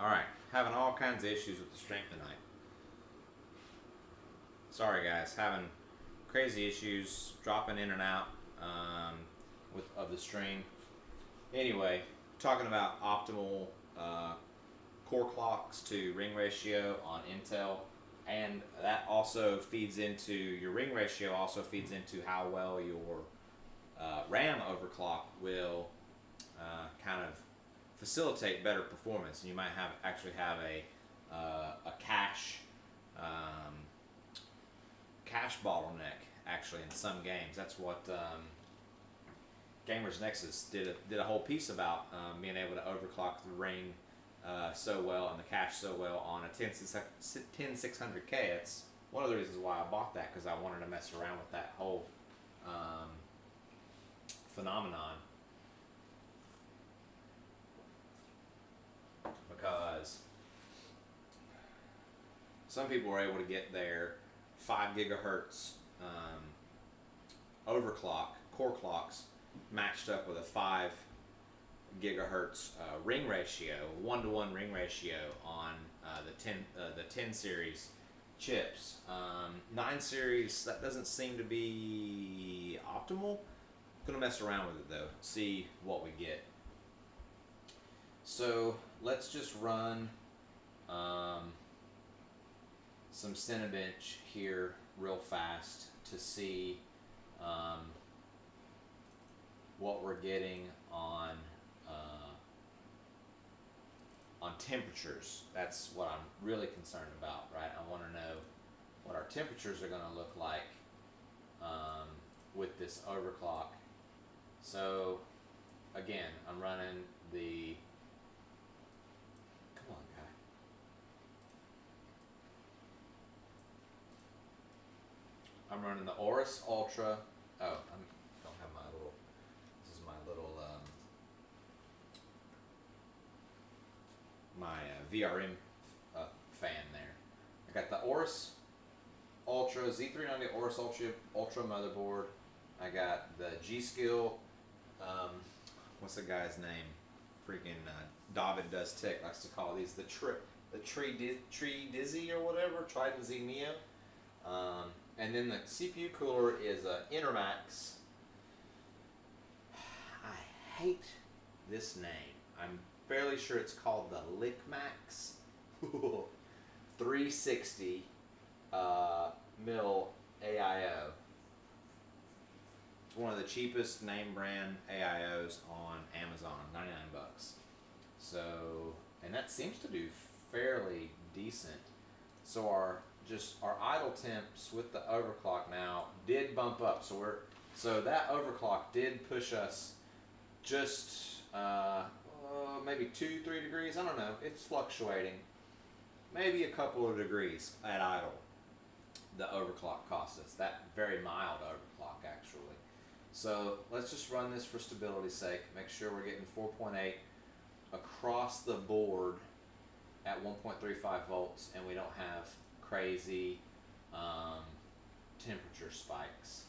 Alright, having all kinds of issues with the stream tonight. Sorry guys, having crazy issues, dropping in and out of the stream. Anyway, talking about optimal core clocks to ring ratio on Intel, and that also feeds into your ring ratio, also feeds into how well your RAM overclock will kind of facilitate better performance. And you might actually have a cache bottleneck actually in some games. That's what Gamers Nexus did a whole piece about, being able to overclock the ring so well and the cache so well on a 10600K. It's one of the reasons why I bought that, because I wanted to mess around with that whole phenomenon, because some people were able to get their 5 gigahertz overclock core clocks matched up with a 5 gigahertz ring ratio, 1-to-1 ring ratio on the 10 series chips. 9 series, that doesn't seem to be optimal. I'm gonna mess around with it though, see what we get. So let's just run some Cinebench here real fast to see what we're getting on temperatures. That's what I'm really concerned about, right? I want to know what our temperatures are going to look like with this overclock. So again, I'm running the, come on guy, I'm running the Aorus Ultra. Oh, I don't have my little, this is my little my VRM fan there. I got the Aorus Ultra Z390 Aorus Ultra motherboard. I got the G-Skill, what's the guy's name? Freaking David Does Tech likes to call these the Tree Dizzy or whatever, Trident Z Neo. And then the CPU cooler is a Intermax. I hate this name. I'm fairly sure it's called the Lickmax 360 mil AIO. It's one of the cheapest name brand AIOs on Amazon, 99 bucks. So, and that seems to do fairly decent. So our idle temps with the overclock now did bump up. So that overclock did push us just maybe 2-3 degrees. I don't know. It's fluctuating. Maybe a couple of degrees at idle. The overclock cost us that very mild overclock actually. So let's just run this for stability's sake. Make sure we're getting 4.8 across the board at 1.35 volts, and we don't have crazy temperature spikes.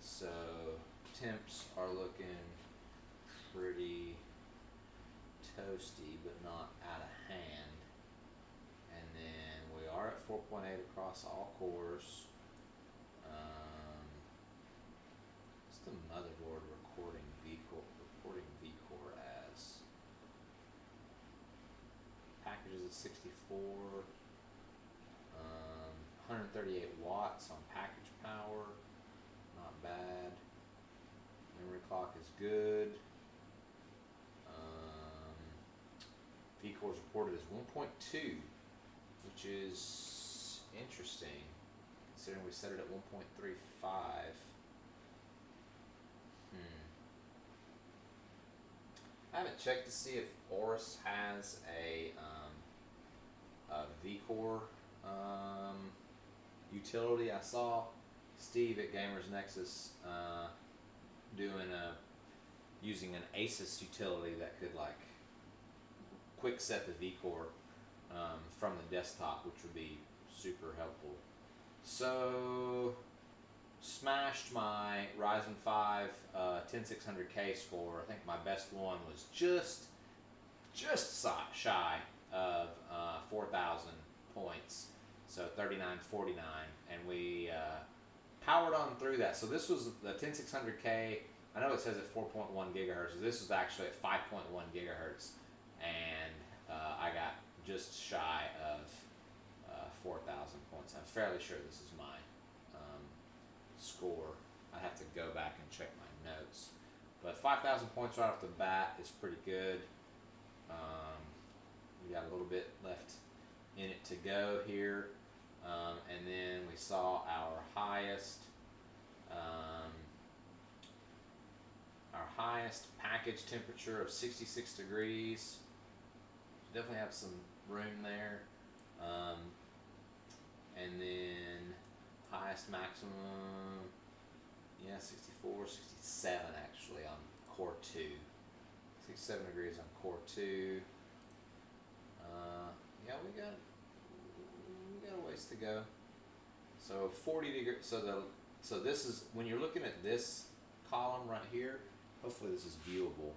So temps are looking pretty toasty, but not out of hand. And then we are at 4.8 across all cores. What's the motherboard reporting vCore as? Packages at 64, 138 watts on package power, not bad. Memory clock is good. vCore is reported as 1.2, which is interesting considering we set it at 1.35. I haven't checked to see if Aorus has a vCore utility. I saw Steve at Gamers Nexus using an Asus utility that could like quick set the vCore from the desktop, which would be super helpful. So smashed my Ryzen 5 10600K score. I think my best one was just shy of 4,000 points, so 3949, and we powered on through that. So this was the 10600K. I know it says at 4.1 gigahertz. This was actually at 5.1 gigahertz, and I got just shy of 4,000 points. I'm fairly sure this is my score. I have to go back and check my notes, but 5,000 points right off the bat is pretty good. We got a little bit left in it to go here, and then we saw our highest package temperature of 66 degrees. Definitely have some room there, and then highest maximum, yeah, 64, 67 actually on core 2. 67 degrees on core 2. Yeah, we got a ways to go. So 40 degrees. So this is, when you're looking at this column right here. Hopefully this is viewable.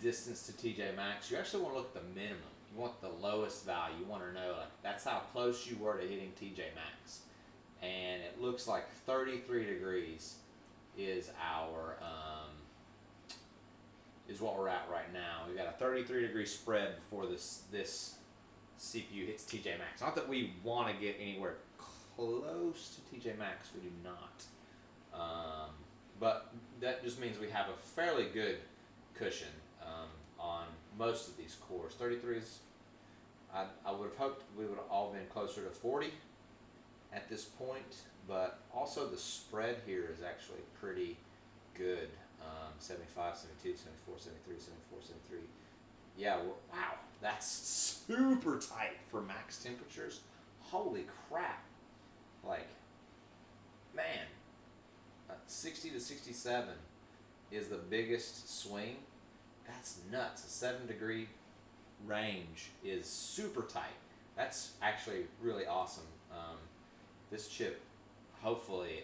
Distance to TJ Maxx. You actually want to look at the minimum. You want the lowest value. You want to know, like, that's how close you were to hitting TJ Maxx. And it looks like 33 degrees is our is what we're at right now. We've got a 33 degree spread before this CPU hits TJ Maxx. Not that we want to get anywhere close to TJ Maxx. We do not. But that just means we have a fairly good cushion on most of these cores. 33s, I would have hoped we would have all been closer to 40 at this point, but also the spread here is actually pretty good. 75, 72, 74, 73, 74, 73. Yeah, wow, that's super tight for max temperatures. Holy crap. Like, man, 60 to 67 is the biggest swing. That's nuts. A 7 degree range is super tight. That's actually really awesome. This chip, hopefully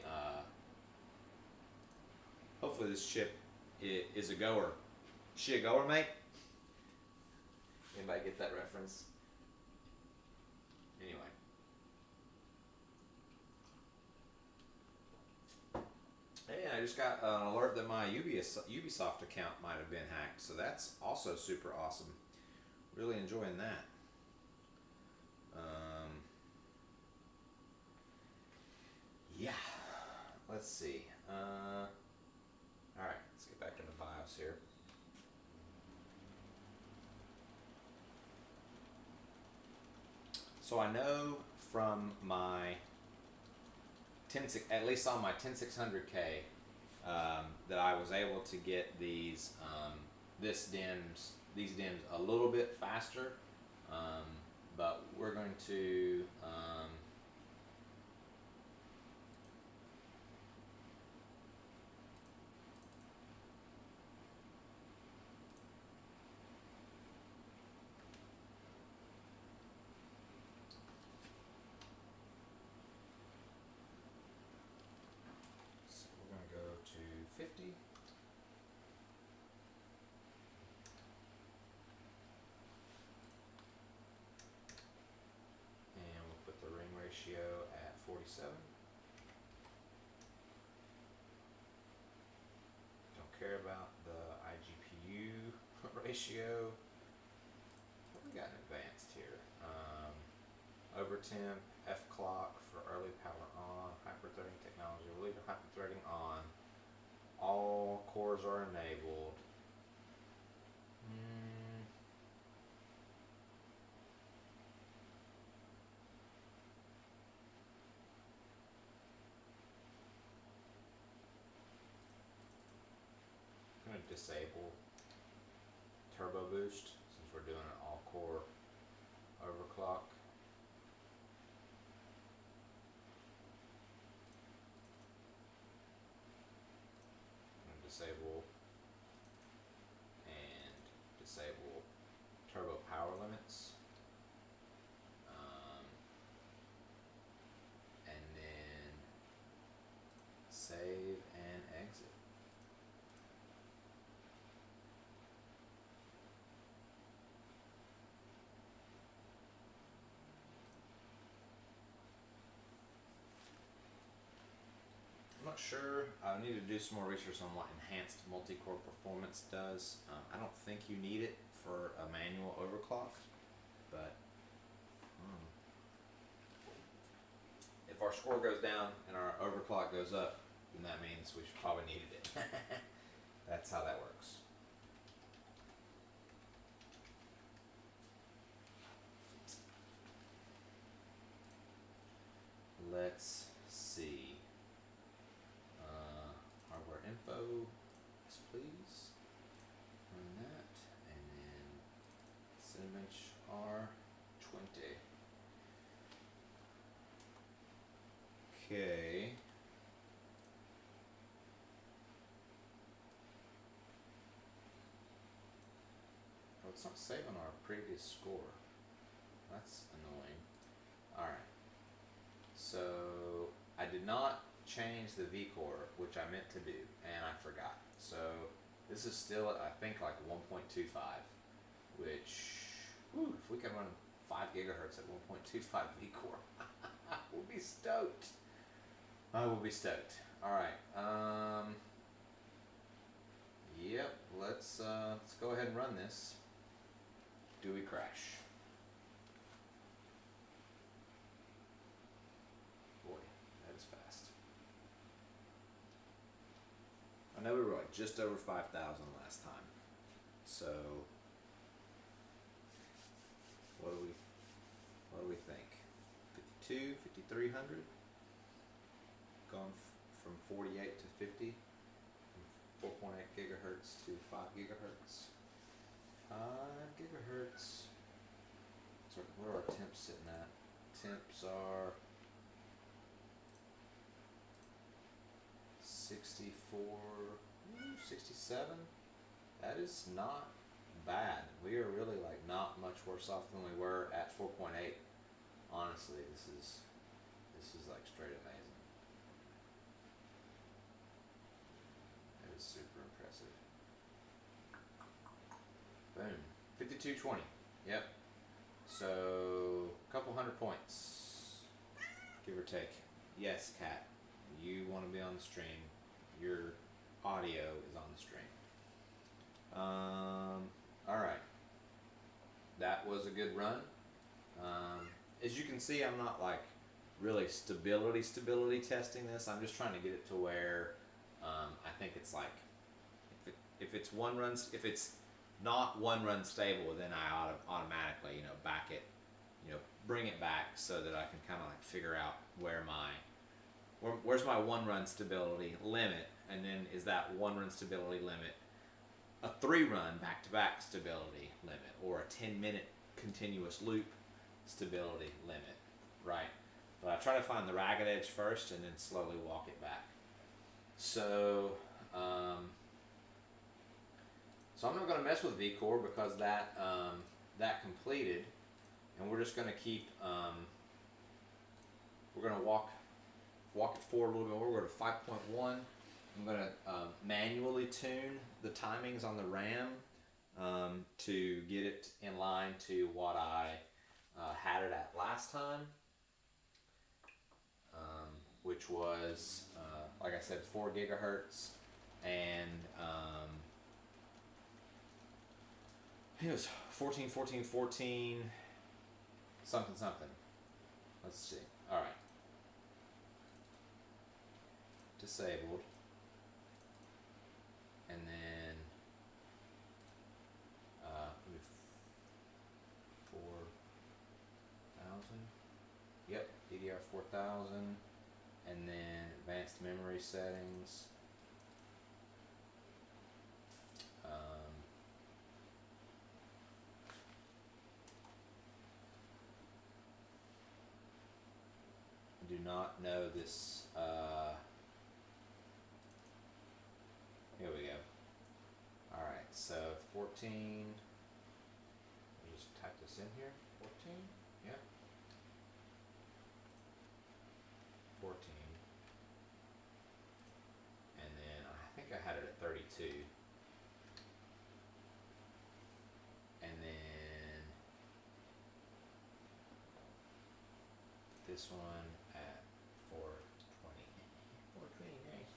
this chip is a goer. She a goer, mate? Anybody get that reference? Anyway. Hey, I just got an alert that my Ubisoft account might have been hacked, so that's also super awesome. Really enjoying that. Yeah, let's see. All right, let's get back into BIOS here. So I know from my at least on my 10600K, that I was able to get these DIMMs a little bit faster, but we're going to go to 50. And we'll put the ring ratio at 47. Don't care about the iGPU ratio. What we got in advanced here? Overtemp, F-clock for early power on, hyper-threading technology. We'll leave the hyper-threading on. All cores are enabled. I'm going to disable turbo boost since we're doing an all-core overclock. Disable turbo power limits, and then not sure. I need to do some more research on what enhanced multi-core performance does. I don't think you need it for a manual overclock, but if our score goes down and our overclock goes up, then that means we should probably needed it. That's how that works. Let's see. Hardware info, yes, please. Run that, and then Cinebench R20. Okay. Oh, it's not saving our previous score. That's annoying. Alright. So I did not change the vCore, which I meant to do, and I forgot. So this is still at, I think, like 1.25, which, whew, if we can run 5 gigahertz at 1.25 vCore, we'll be stoked. I will be stoked. Alright. Yep, let's go ahead and run this. Do we crash? Boy, that is fast. I know we were like just over 5,000 last time. So what do we think? 52, 5,300? Gone from 48 to 50, from 4.8 gigahertz to 5 gigahertz. 5 gigahertz. So where are our temps sitting at? Temps are 64, 67. That is not bad. We are really like not much worse off than we were at 4.8. Honestly, this is like straight amazing. That is super impressive. Boom. 5220. Yep. So a couple hundred points, give or take. Yes, Kat, you want to be on the stream. Your audio is on the stream. Alright. That was a good run. As you can see, I'm not like really stability testing this. I'm just trying to get it to where I think it's like if it's not one run stable, then I automatically, back it, bring it back so that I can kind of like figure out where's my one run stability limit, and then is that one run stability limit a 3-run back-to-back stability limit, or a 10-minute continuous loop stability limit, right? But I try to find the ragged edge first and then slowly walk it back. So I'm not going to mess with vCore because that completed, and we're just going to keep, we're going to walk it forward a little bit more. We're to 5.1. I'm going to manually tune the timings on the RAM to get it in line to what I had it at last time, which was, like I said, 4 gigahertz, and it was 14, 14, 14, something, something. Let's see. All right. Disabled. And then 4,000. Yep, DDR 4,000. And then advanced memory settings. I do not know this. Here we go. Alright, so 14. I'll just type this in here. 14? Yeah. 14. And then I think I had it at 32. And then this one at 420. 420, nice.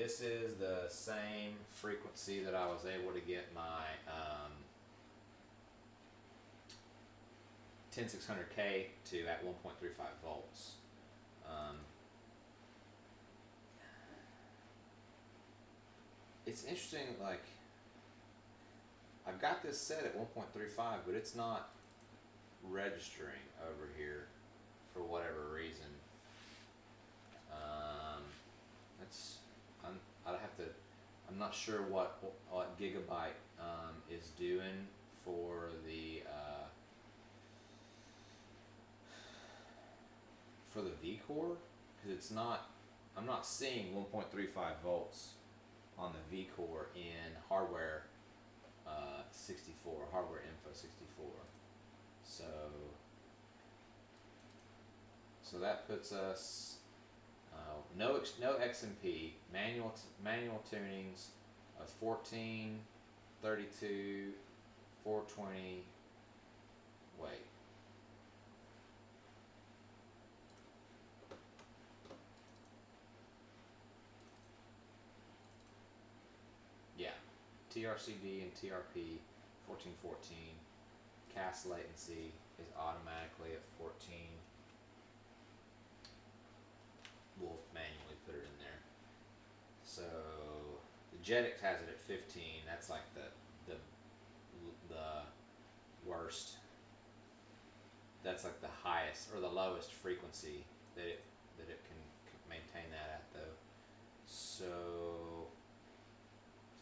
this is the same frequency that I was able to get my 10600K to at 1.35 volts. It's interesting, like, I've got this set at 1.35, but it's not registering over here for whatever reason. I'd have to. I'm not sure what Gigabyte is doing for the V-core, because it's not. I'm not seeing 1.35 volts on the V-core in hardware 64, hardware info 64. So that puts us no XMP, manual tunings of 14, 32, 420. Wait. Yeah, TRCD and TRP 1414. Cast latency is automatically at 14. We'll manually put it in there. So the Jetix has it at 15. That's like the worst. That's like the highest or the lowest frequency that it can maintain that at, though. So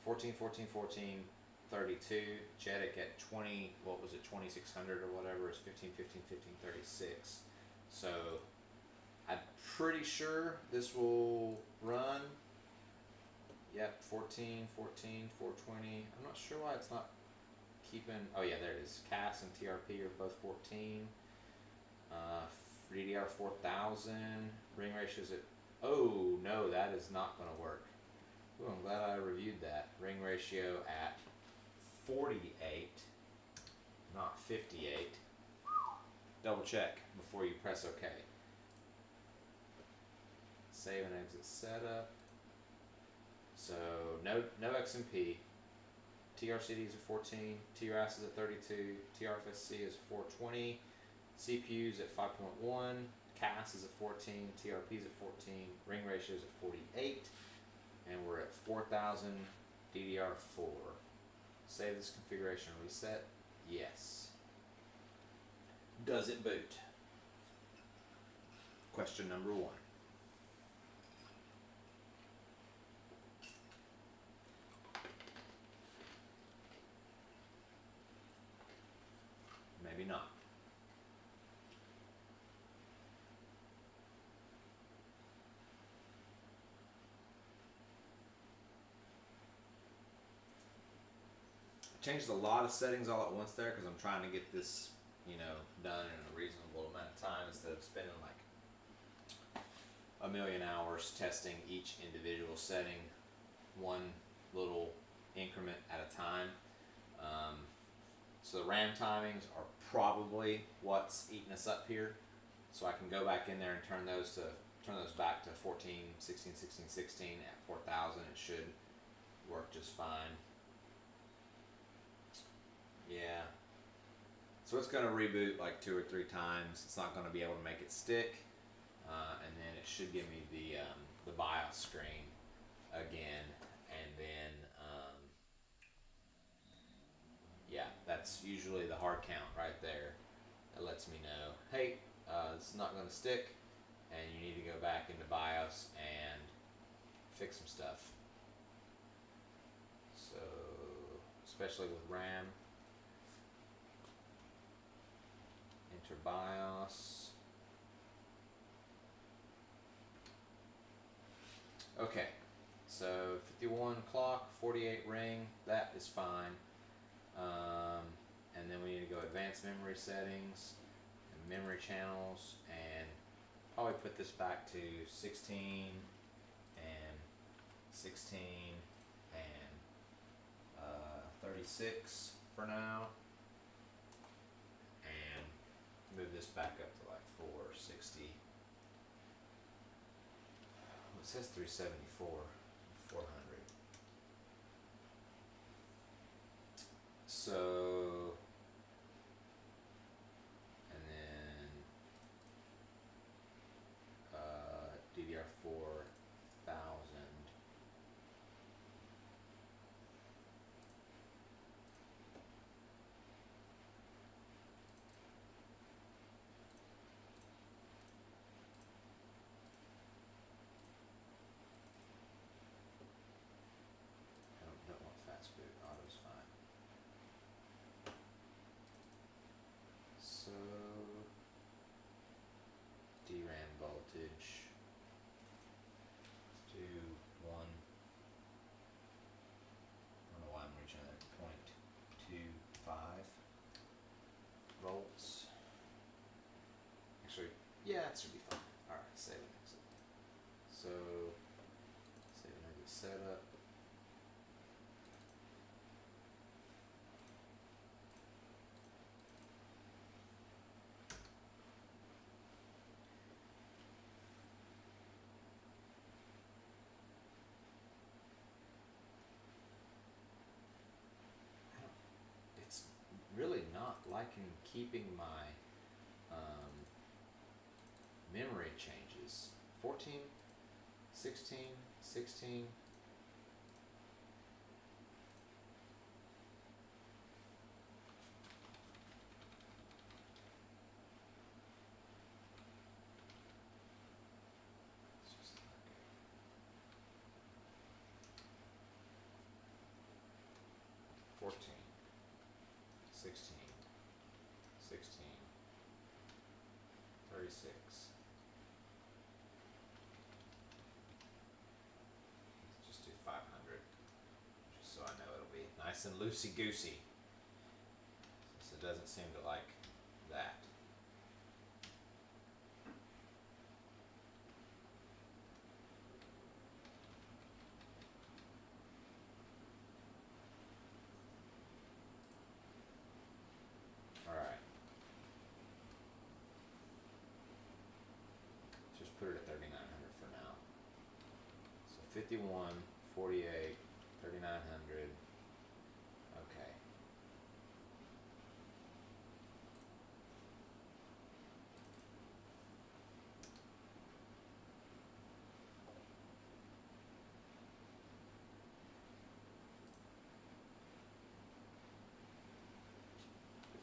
14, 14, 14, 32. Jetic at 20. What was it? 2600 or whatever is 15, 15, 15, 36. So I'm pretty sure this will run. Yep, 14, 14, 420. I'm not sure why it's not keeping. Oh yeah, there it is. CAS and TRP are both 14. DDR 4000. Ring ratios at. Oh no, that is not going to work. Ooh, I'm glad I reviewed that. Ring ratio at 48, not 58. Double check before you press OK. Save and exit setup. So no XMP. TRCD is at 14. TRAS is at 32. TRFSC is 420. CPUs at 5.1. CAS is at 14. TRP is at 14. Ring ratio is at 48. And we're at 4000 DDR4. Save this configuration and reset. Yes. Does it boot? Question number 1. Maybe not. Changed a lot of settings all at once there because I'm trying to get this, done in a reasonable amount of time instead of spending like a million hours testing each individual setting, one little increment at a time. So the RAM timings are probably what's eating us up here. So I can go back in there and turn those back to 14, 16, 16, 16 at 4000. It should work just fine. Yeah. So it's going to reboot like 2 or 3 times. It's not going to be able to make it stick. And then it should give me the BIOS screen again. And then, yeah, that's usually the hard count right there. That lets me know, hey, this is not going to stick. And you need to go back into BIOS and fix some stuff. So, especially with RAM. Enter BIOS. Okay, so 51 clock, 48 ring, that is fine. And then we need to go advanced memory settings and memory channels, and probably put this back to 16 and 16 and 36 for now. And move this back up to like 460. It says 374. 400. So, and then DDR4 1000. Don't want fast boot. Auto's fine. So DRAM voltage. Let's do 1. I don't know why I'm reaching there. 0.25 volts. Actually, yeah, that should be fine. All right, save and exit. So save and exit setup. It's really not liking keeping my memory changes. 14, 16, 16. It's just not good. 14, 16, 16, 36. Let's just do 500, just so I know it'll be nice and loosey-goosey, since it doesn't seem to like that. Alright. Just put it at 3900 for now. So 51, 48, 3900. Okay.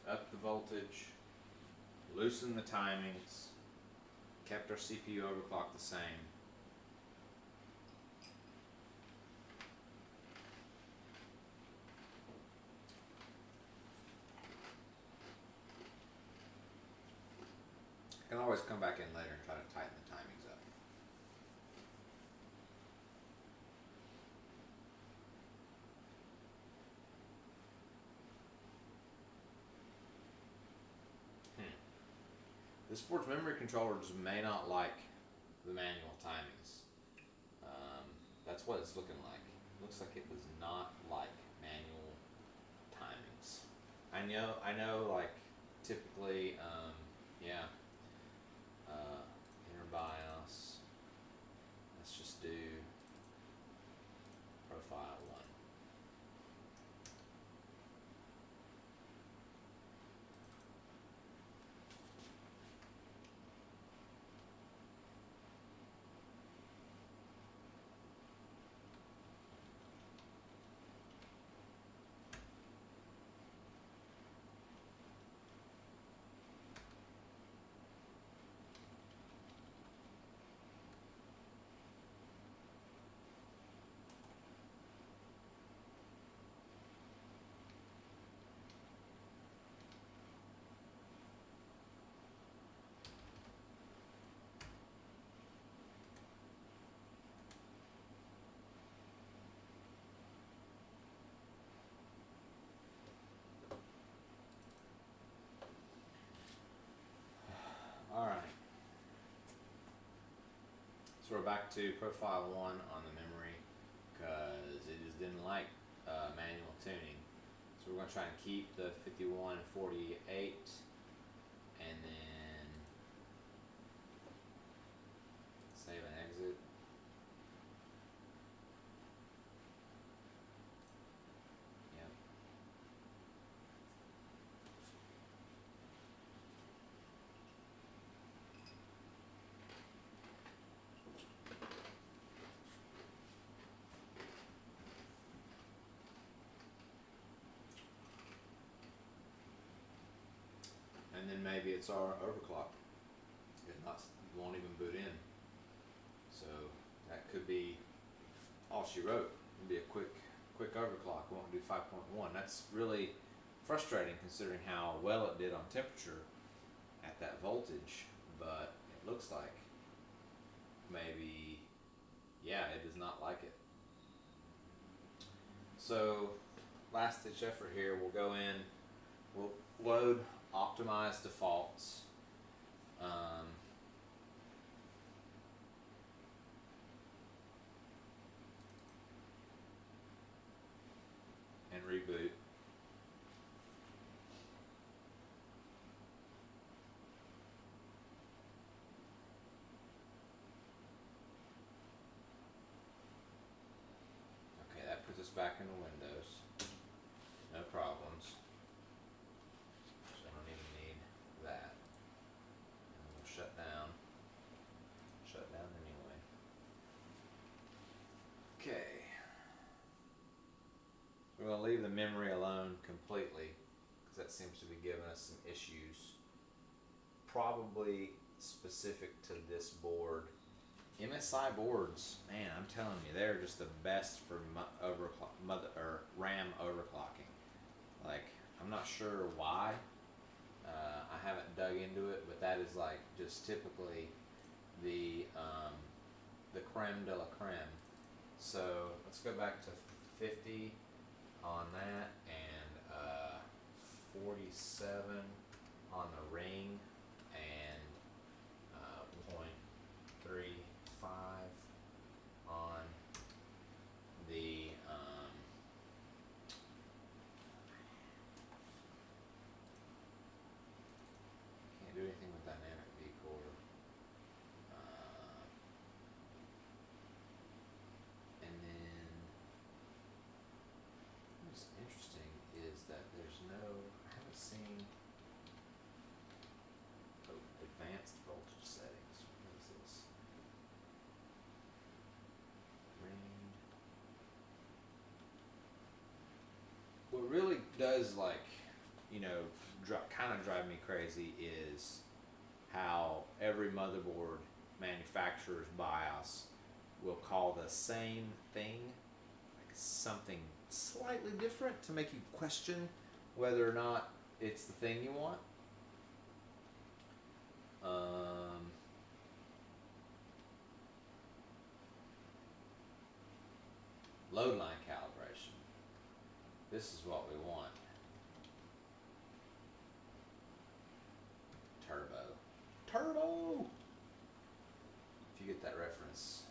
Up the voltage, loosen the timings, kept our CPU overclock the same. I can always come back in later and try to tighten the timings up. This board's memory controllers may not like the manual timings. That's what it's looking like. Looks like it does not like manual timings. I know like typically, yeah, inner BIOS. Let's just do profile 1. Alright. So we're back to profile 1 on the memory because it just didn't like manual tuning. So we're going to try and keep the 51 and 48 and then save and exit. and then maybe it's our overclock. It won't even boot in. So that could be all she wrote. It'd be a quick overclock. It won't do 5.1. That's really frustrating considering how well it did on temperature at that voltage, but it looks like maybe, yeah, it does not like it. So last ditch effort here, we'll go in, we'll load optimize defaults. And reboot. Okay, that puts us back into Windows. No problems. So I don't even need that. And we'll shut down. Shut down anyway. Okay. We're going to leave the memory alone completely because that seems to be giving us some issues. Probably specific to this board. MSI boards, man, I'm telling you, they're just the best for RAM overclocking. Like, I'm not sure why. I haven't dug into it, but that is like just typically the creme de la creme. So let's go back to 50 on that and 47 on the ring and 0.35 on the can't do anything with dynamic V-core. And then what's interesting is that there's no, I haven't seen advanced voltage settings. What is this? Ring. What really does, like, you know, kind of drive me crazy is how every motherboard manufacturer's BIOS will call the same thing like something slightly different to make you question whether or not it's the thing you want. Load line calibration. This is what we want. Turbo. If you get that reference.